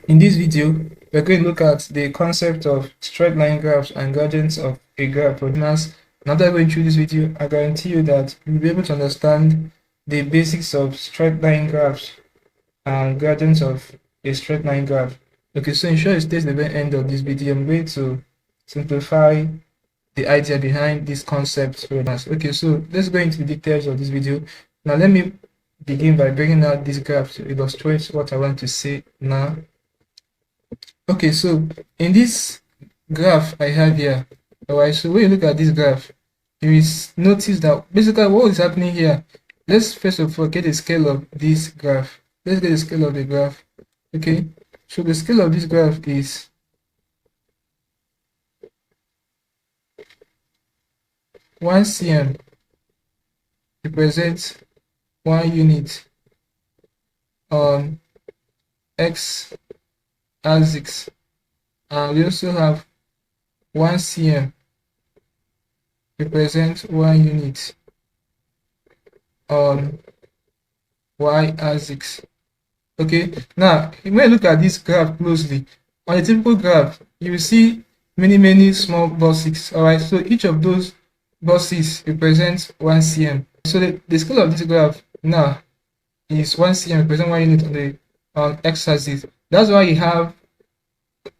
In this video, we're going to look at the concept of straight line graphs and gradients of a graph. After going through this video, I guarantee you that you'll be able to understand the basics of straight line graphs and gradients of a straight line graph. Okay, so ensure you stay to the very end of this video. I'm going to simplify the idea behind this concept. Okay, so let's go into the details of this video. Now, let me begin by bringing out this graph to illustrate what I want to say now. Okay, so in this graph I have here, alright, so when you look at this graph, you will notice that basically what is happening here. Let's first of all get a scale of this graph. Let's get the scale of the graph. Okay, so the scale of this graph is 1 cm represents 1 unit on x axis, and we also have 1 cm represents 1 unit on y axis. Okay, now when you look at this graph closely, on a typical graph you will see many small boxes. All right, so each of those boxes represents 1 cm. So the scale of this graph now is 1 cm represent 1 unit on x axis. That's why you have,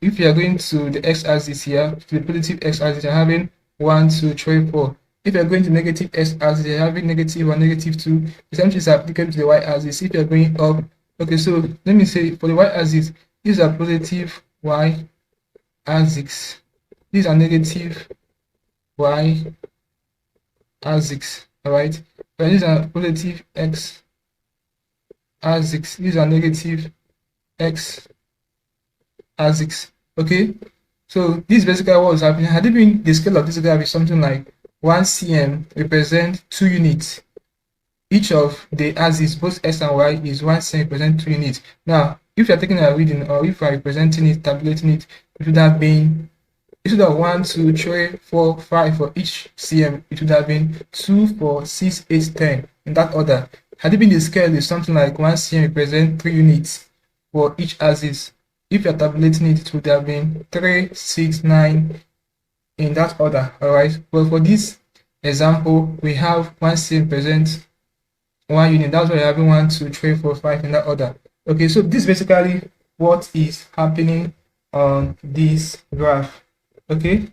if you are going to the x-axis here, to the positive x-axis, you're having 1, 2, 3, 4. If you're going to negative x-axis, you're having -1, -2. The same thing is applicable to the y-axis. If you're going up, okay, so let me say for the y-axis, these are positive y-axis. These are negative y-axis. All right, but these are positive x-axis. These are negative x-axis. Okay, so this is basically what is happening. Had it been the scale of this graph is something like 1 cm represent 2 units. Each of the axes, both x and y, is 1 cm represent 2 units. Now, if you're taking a reading, or if you're representing it, tabulating it, it would have been, instead of 1, 2, 3, 4, 5 for each cm, it would have been 2, 4, 6, 8, 10 in that order. Had it been the scale is something like 1 cm represent 3 units for each axis, if you're tabulating it, it would have been 3, 6, 9 in that order. All right, but for this example, we have 1 cm represents 1 unit. That's why you're having 1, 2, 3, 4, 5 in that order. Okay, so this is basically what is happening on this graph. Okay,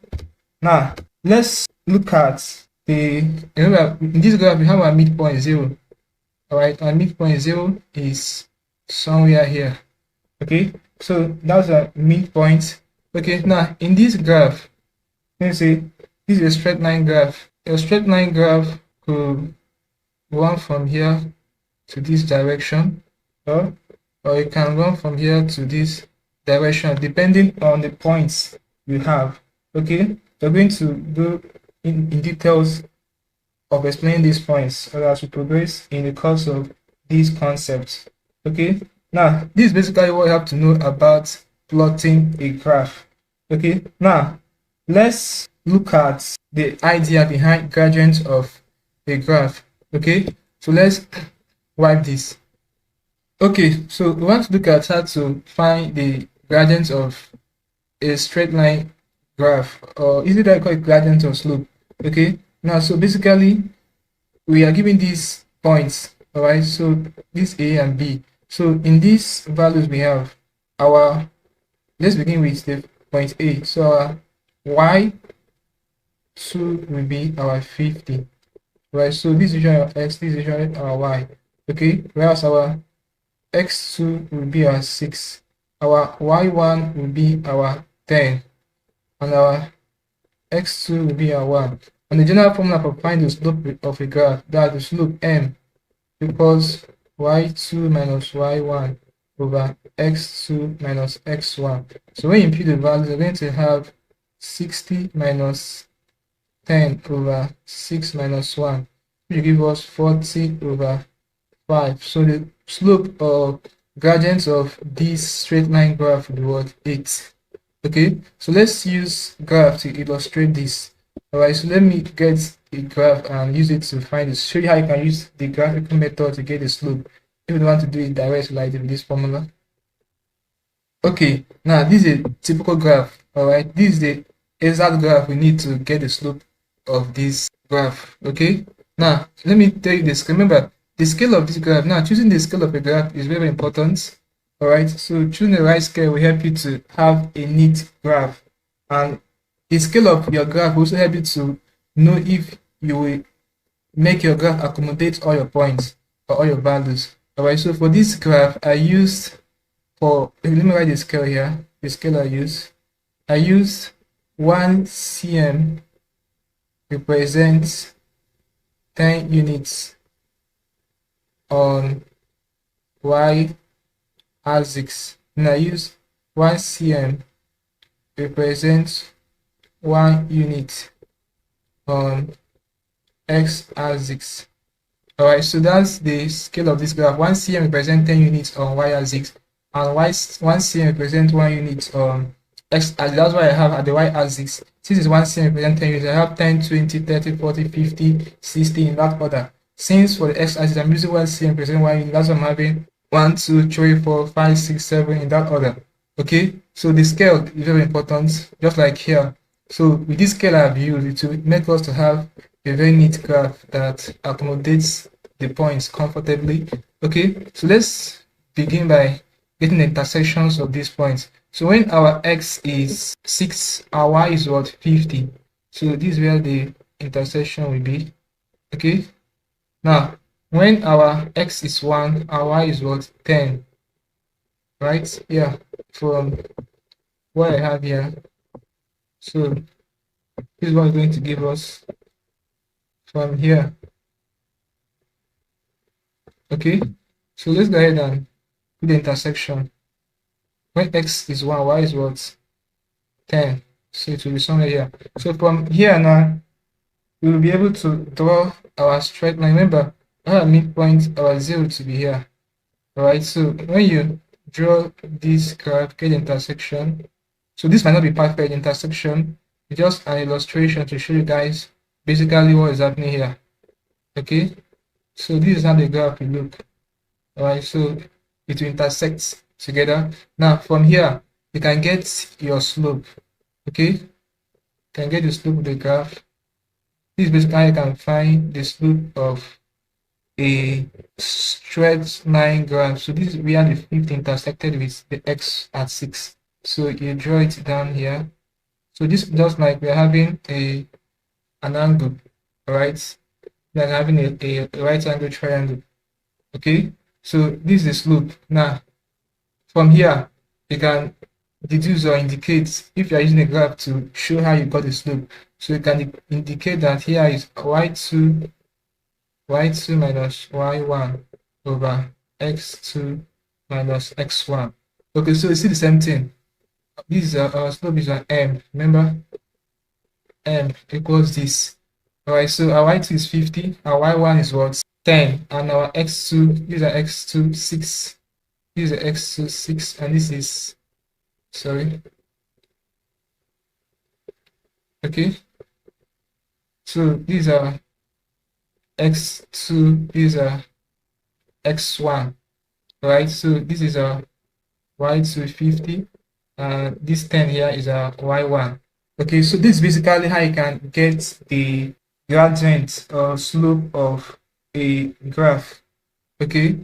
now let's look at in this graph we have our midpoint 0. All right, our midpoint 0 is somewhere here. Okay, so that's a midpoint. Okay, now in this graph, let's say this is a straight line graph. A straight line graph could run from here to this direction, or it can run from here to this direction, depending on the points you have. Okay, we're going to go in details of explaining these points as we progress in the course of these concepts. Okay, now this is basically what you have to know about plotting a graph. Okay, now let's look at the idea behind gradients of a graph. Okay, so let's wipe this. Okay, so we want to look at how to find the gradients of a straight line graph, or is it that I call it gradient of slope? Okay, now so basically we are given these points. All right, so this A and B. So in these values we have our, let's begin with the point A. So our y2 will be our 50. Right, so this is usually our x, this is usually our y. Okay, whereas our x2 will be our 6, our y1 will be our 10, and our x2 will be our 1. And the general formula for finding the slope of a graph, that the slope m equals y2 minus y1 over x2 minus x1. So when you input the values, you're going to have 60 minus 10 over 6 minus 1, which give us 40 over 5. So the slope or gradient of this straight line graph will be what? 8. Okay, so let's use graph to illustrate this. All right, so let me get a graph and use it to find it. Show you how you can use the graphical method to get the slope if you want to do it directly like with this formula. Okay, now this is a typical graph. All right, this is the exact graph we need to get the slope of this graph. Okay, now let me tell you this. Remember, the scale of this graph. Now, choosing the scale of a graph is very important. All right, so choosing the right scale will help you to have a neat graph, and the scale of your graph will also help you to know if you will make your graph accommodate all your points or all your values. All right, so for this graph, I used let me write the scale here. The scale I use 1 cm represents 10 units on y axis. And I use 1 cm represents 1 unit on x axis. All right, so that's the scale of this graph. 1 cm represents 10 units on y axis, and 1 cm represents 1 unit on x axis. That's why I have at the y axis. Since it's 1 cm represents 10 units, I have 10, 20, 30, 40, 50, 60 in that order. Since for the x axis, I'm using 1 cm represent 1 unit, that's why I'm having 1, 2, 3, 4, 5, 6, 7 in that order. Okay, so the scale is very important, just like here. So with this scale I've used, it will make us to have a very neat graph that accommodates the points comfortably. Okay, so let's begin by getting the intersections of these points. So when our x is 6, our y is what? 50. So this is where the intersection will be. Okay, now when our x is 1, our y is what? 10. Right? Yeah, from what I have here. So this is what it's going to give us from here. Okay, so let's go ahead and put the intersection. When x is 1, y is what? 10. So it will be somewhere here. So from here now, we will be able to draw our straight line. Remember, our midpoint, our 0 to be here. Alright, so when you draw this graph, get the intersection. So this might not be perfect intersection. It's just an illustration to show you guys basically what is happening here. Okay, so this is how the graph will look. Alright, so it will intersect together. Now from here, you can get your slope. Okay, you can get the slope of the graph. This is basically how you can find the slope of a straight line graph. So this is where the fifth intersected with the x at 6. So you draw it down here. So this just like we're having an angle, right? We're having a right angle triangle. Okay, so this is the slope. Now from here you can deduce or indicate if you are using a graph to show how you got the slope. So you can indicate that here is y2 minus y1 over x2 minus x1. Okay, so you see the same thing. This is our slope is an m. Remember, m equals this. Alright, so our y2 is 50, our y1 is what? 10, and our x2, these are x2 6, these are x2 6, and this is, sorry. Okay, so these are x2, these are x1, right? So this is our y2 50, and this 10 here is our y1. Okay, so this is basically how you can get the gradient or slope of a graph. Okay,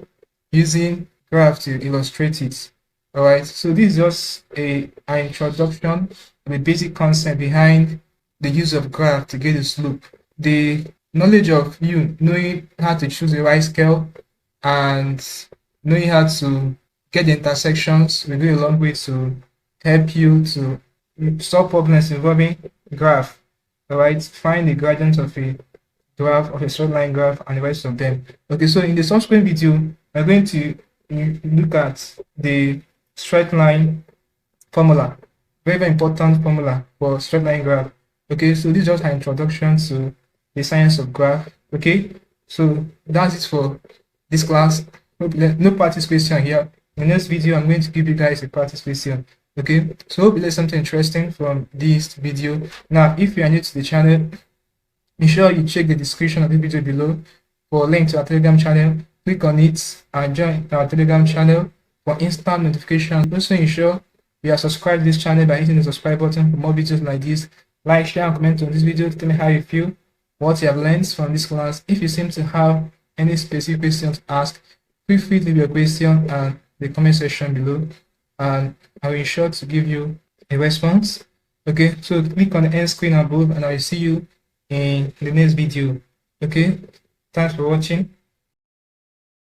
using graph to illustrate it. All right, so this is just an introduction to the basic concept behind the use of graph to get the slope. The knowledge of you knowing how to choose the right scale and knowing how to get the intersections will go a long way to help you to solve problems involving graph. All right, find the gradient of a graph, of a straight line graph, and the rest of them. Okay, so in the subsequent video, we're going to look at the straight line formula. Very, very important formula for straight line graph. Okay, so this is just an introduction to the science of graph. Okay, so that's it for this class. No practice question here. In the next video, I'm going to give you guys a practice question. Okay, so hope you learned something interesting from this video. Now, if you are new to the channel, ensure you check the description of the video below for a link to our Telegram channel. Click on it and join our Telegram channel for instant notifications. Also ensure you are subscribed to this channel by hitting the subscribe button for more videos like this. Like, share, and comment on this video to tell me how you feel, what you have learned from this class. If you seem to have any specific questions to ask, feel free to leave your question in the comment section below, and I will ensure to give you a response. Okay, so click on the end screen above, and I will see you in the next video. Okay, thanks for watching.